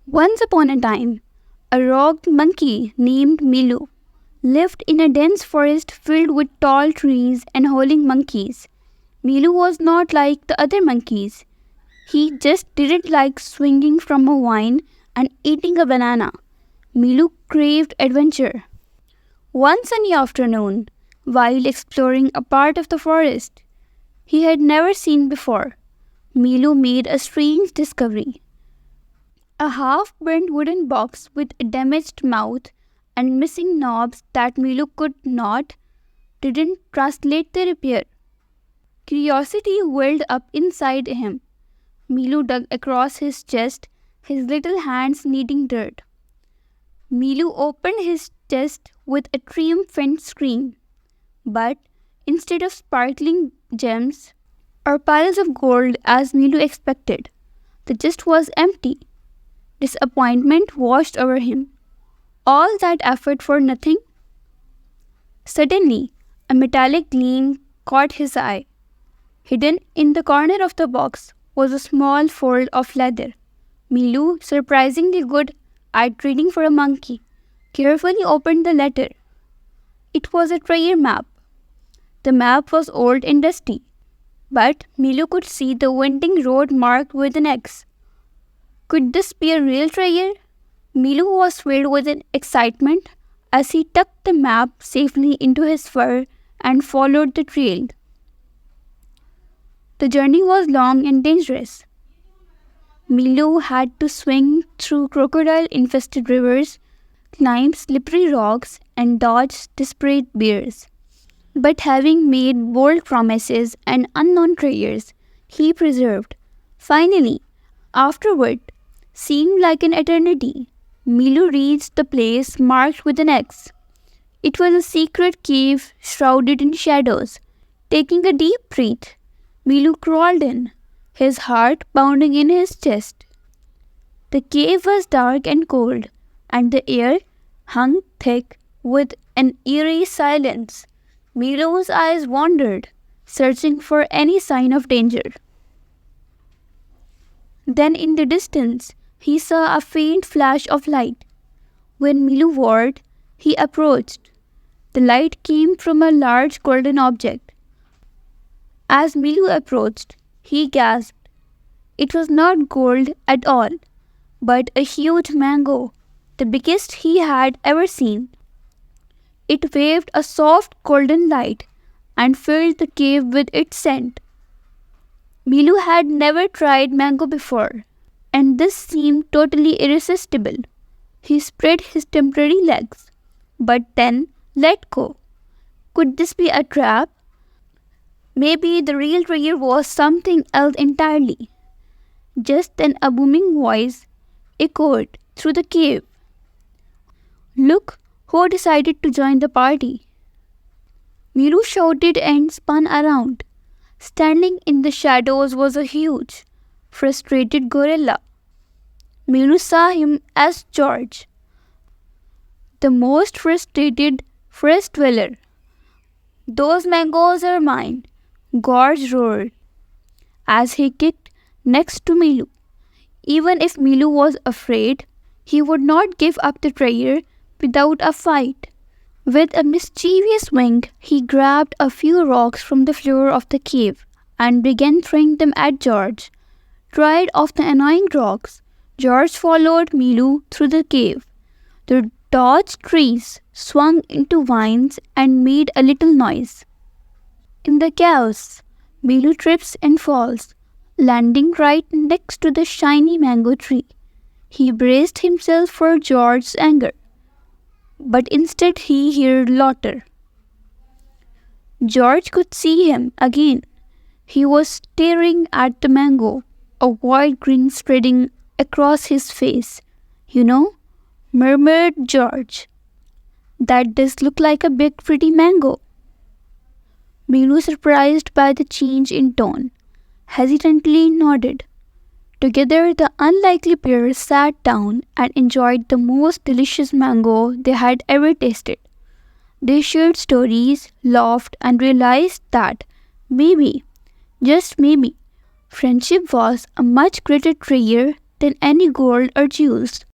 Once upon a time, a rock monkey named Milu lived in a dense forest filled with tall trees and howling monkeys. Milu was not like the other monkeys. He just didn't like swinging from a vine and eating a banana. Milu craved adventure. One sunny afternoon, while exploring a part of the forest he had never seen before, Milu made a strange discovery. A half burnt wooden box with a damaged mouth and missing knobs that Milu could not, didn't translate the repair. Curiosity welled up inside him. Milu dug across his chest, his little hands kneading dirt. Milu opened his chest with a triumphant scream. But instead of sparkling gems or piles of gold as Milu expected, the chest was empty. Disappointment washed over him. All that effort for nothing? Suddenly, a metallic gleam caught his eye. Hidden in the corner of the box was a small fold of leather. Milu, surprisingly good at reading for a monkey, carefully opened the letter. It was a treasure map. The map was old and dusty, but Milu could see the winding road marked with an X. Could this be a real treasure? Milu was filled with excitement as he tucked the map safely into his fur and followed the trail. The journey was long and dangerous. Milu had to swing through crocodile-infested rivers, climb slippery rocks, and dodge desperate bears. But having made bold promises and unknown treasures, he persevered. Finally, after what seemed like an eternity, Milu reached the place marked with an X. It was a secret cave shrouded in shadows. Taking a deep breath, Milu crawled in, his heart pounding in his chest. The cave was dark and cold, and the air hung thick with an eerie silence. Milu's eyes wandered, searching for any sign of danger. Then in the distance, he saw a faint flash of light. When Milu whirled, he approached. The light came from a large golden object. As Milu approached, he gasped. It was not gold at all, but a huge mango, the biggest he had ever seen. It waved a soft golden light and filled the cave with its scent. Milu had never tried mango before, and this seemed totally irresistible. He spread his temporary legs, but then let go. Could this be a trap? Maybe the real treasure was something else entirely. Just then a booming voice echoed through the cave. Look who decided to join the party. Milu shouted and spun around. Standing in the shadows was a huge, frustrated gorilla. Milu saw him as George, the most frustrated forest dweller. Those mangoes are mine, George roared as he kicked next to Milu. Even if Milu was afraid, he would not give up the treasure without a fight. With a mischievous wink, he grabbed a few rocks from the floor of the cave and began throwing them at George. Tired of the annoying rocks, George followed Milu through the cave. The dodged trees, swung into vines, and made a little noise. In the chaos, Milu trips and falls, landing right next to the shiny mango tree. He braced himself for George's anger, but instead he heard laughter. George could see him again. He was staring at the mango, a wide grin spreading across his face. You know, murmured George, that does look like a big pretty mango. Milu, surprised by the change in tone, hesitantly nodded. Together, the unlikely pair sat down and enjoyed the most delicious mango they had ever tasted. They shared stories, laughed, and realized that maybe, just maybe, friendship was a much greater treasure than any gold or jewels.